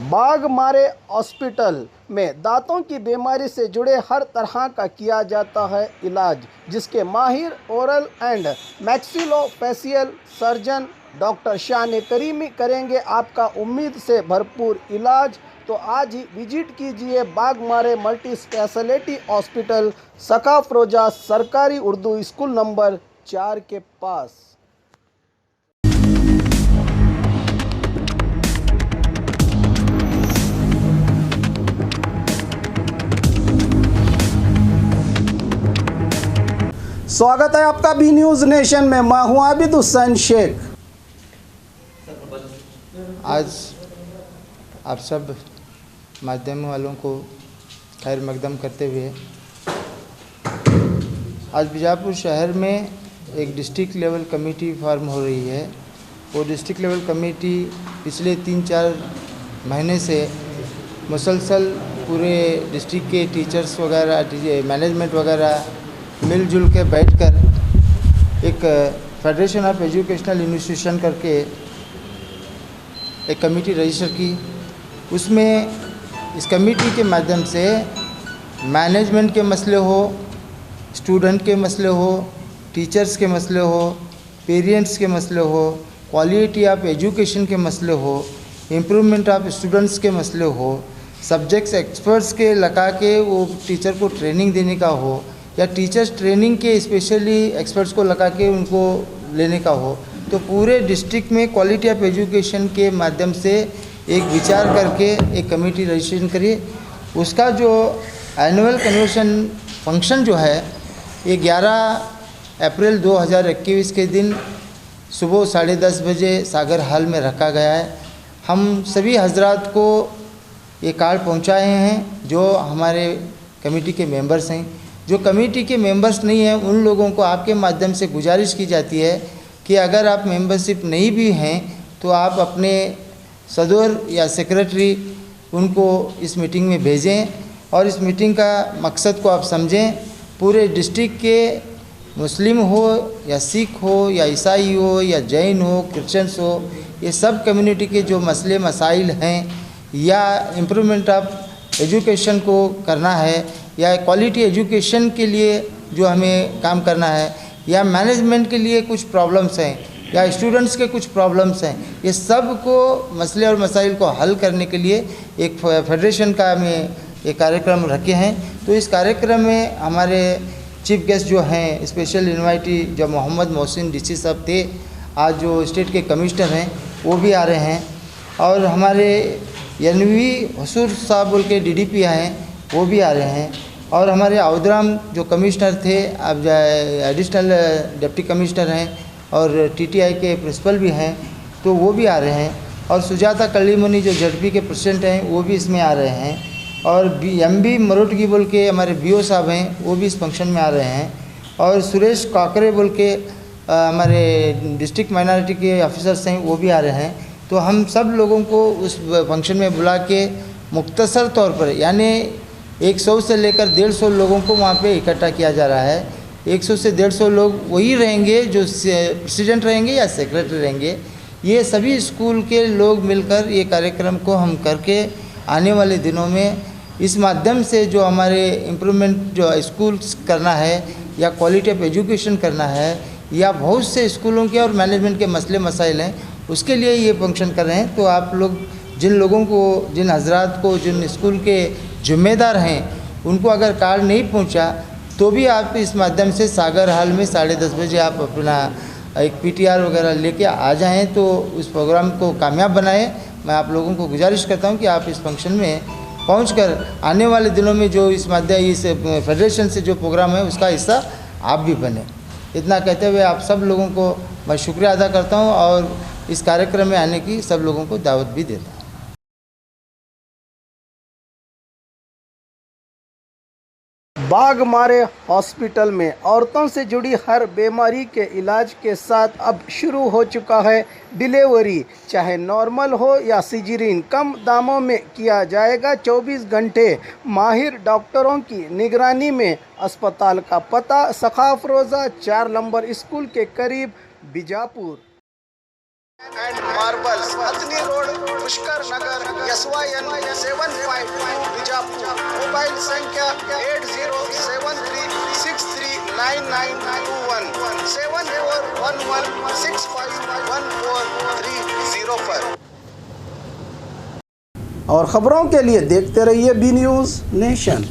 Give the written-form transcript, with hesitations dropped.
Baghmare hospital में दांतों की बीमारी से जुड़े हर तरह का किया जाता है इलाज, जिसके माहिर oral and maxillofacial surgeon doctor शान करीमी करेंगे आपका उम्मीद से भरपूर इलाज। तो आज ही विजिट कीजिए बाघमारे मल्टी स्पेशलिटी हॉस्पिटल, सकाफरोजा सरकारी उर्दू स्कूल नंबर 4 के पास। स्वागत है आपका बी न्यूज़ नेशन में। मैं हूं आबिद हुसैन शेख। आज आप सब माध्यम वालों को खैर मकदम करते हुए आज बीजापुर शहर में एक डिस्ट्रिक्ट लेवल कमेटी फॉर्म हो रही है। वो डिस्ट्रिक्ट लेवल कमेटी पिछले 3-4 महीने से मुसलसल पूरे डिस्ट्रिक्ट के टीचर्स वगैरह, मैनेजमेंट वगैरह मिलजुल के बैठकर एक फेडरेशन ऑफ एजुकेशनल इंस्टीट्यूशन करके एक कमेटी रजिस्टर की। उसमें इस कमेटी के माध्यम से मैनेजमेंट के मसले हो, स्टूडेंट के मसले हो, टीचर्स के मसले हो, पेरेंट्स के मसले हो, क्वालिटी ऑफ एजुकेशन के मसले हो, इम्प्रूवमेंट ऑफ स्टूडेंट्स के मसले हो, सब्जेक्ट्स एक्सपर्ट्स के लगा के वो टीचर को ट्रेनिंग देने का हो, या टीचर्स ट्रेनिंग के स्पेशली एक्सपर्ट्स को लगा के उनको लेने का हो, तो पूरे डिस्ट्रिक्ट में क्वालिटी ऑफ एजुकेशन के माध्यम से एक विचार करके एक कमेटी रजिस्ट्रेशन करिए। उसका जो एनुअल कन्वेंशन फंक्शन जो है ये 11 अप्रैल 2021 के दिन सुबह 10:30 बजे सागर हॉल में रखा गया है। हम सभी हजरात को ये कार्ड पहुंचाए हैं जो हमारे कमेटी के मेंबर्स हैं। जो कमेटी के मेंबर्स नहीं हैं उन लोगों को आपके माध्यम से गुजारिश की जाती है कि अगर आप मेंबरशिप नहीं भी हैं तो आप अपने सदर या सेक्रेटरी उनको इस मीटिंग में भेजें और इस मीटिंग का मकसद को आप समझें। पूरे डिस्ट्रिक्ट के मुस्लिम हो या सिख हो या ईसाई हो या जैन हो, क्रिश्चियंस हो, ये सब कम्युनिटी के जो मसले मसाइल हैं या इम्प्रूवमेंट ऑफ एजुकेशन को करना है या क्वालिटी एजुकेशन के लिए जो हमें काम करना है या मैनेजमेंट के लिए कुछ प्रॉब्लम्स हैं या स्टूडेंट्स के कुछ प्रॉब्लम्स हैं, ये सब को मसले और मसाइल को हल करने के लिए एक फेडरेशन का हमें एक कार्यक्रम रखे हैं। तो इस कार्यक्रम में हमारे चीफ गेस्ट जो हैं स्पेशल इन्वाइटी जो मोहम्मद मोहसिन डीसी साहब थे, आज जो स्टेट के कमिश्नर हैं वो भी आ रहे हैं, और हमारे यनवी हसूर साहब बोल के DDP हैं वो भी आ रहे हैं, और हमारे आउदराम जो कमिश्नर थे अब एडिशनल डिप्टी कमिश्नर हैं और TTI के प्रिंसिपल भी हैं तो वो भी आ रहे हैं, और सुजाता कलीमुनी जो ZP के प्रेसिडेंट हैं वो भी इसमें आ रहे हैं, और MB मरोटगी बोल के हमारे BO साहब हैं वो भी इस फंक्शन में आ रहे हैं, और सुरेश काकरे बोल के हमारे डिस्ट्रिक्ट माइनॉरिटी के ऑफिसर्स हैं वो भी आ रहे हैं। तो हम सब लोगों को उस फंक्शन में बुला के मुख्तसर तौर पर यानी 100 से लेकर 150 लोगों को वहाँ पे इकट्ठा किया जा रहा है। 100 से 150 लोग वही रहेंगे जो प्रेसिडेंट रहेंगे या सेक्रेटरी रहेंगे। ये सभी स्कूल के लोग मिलकर ये कार्यक्रम को हम करके आने वाले दिनों में इस माध्यम से जो हमारे इम्प्रूवमेंट जो स्कूल्स करना है या क्वालिटी ऑफ एजुकेशन करना है या बहुत से स्कूलों के और मैनेजमेंट के मसले मसाइल हैं उसके लिए ये फंक्शन कर रहे हैं। तो आप लोग जिन लोगों को, जिन हजरात को, जिन स्कूल के जिम्मेदार हैं उनको अगर कार्ड नहीं पहुंचा तो भी आप इस माध्यम से सागर हॉल में 10:30 बजे आप अपना एक PTR वगैरह लेके आ जाएं तो उस प्रोग्राम को कामयाब बनाएं। मैं आप लोगों को गुजारिश करता हूं कि आप इस फंक्शन में पहुंचकर आने वाले दिनों में जो इस फेडरेशन से जो प्रोग्राम है उसका हिस्सा आप भी बने। इतना कहते हुए आप सब लोगों को मैं शुक्रिया अदा करता हूँ और इस कार्यक्रम में आने की सब लोगों को दावत भी देता हूँ। बाघमारे हॉस्पिटल में औरतों से जुड़ी हर बीमारी के इलाज के साथ अब शुरू हो चुका है डिलीवरी, चाहे नॉर्मल हो या सिजेरियन, कम दामों में किया जाएगा। 24 घंटे माहिर डॉक्टरों की निगरानी में। अस्पताल का पता सकाफरोजा 4 नंबर स्कूल के करीब, बीजापुर। एंड मार्बल्स, अतनी रोड, पुष्कर नगर, SYN 752 बीजापुर। मोबाइल संख्या 8073639921 7411651430 पर। और खबरों के लिए देखते रहिए बी न्यूज़ नेशन।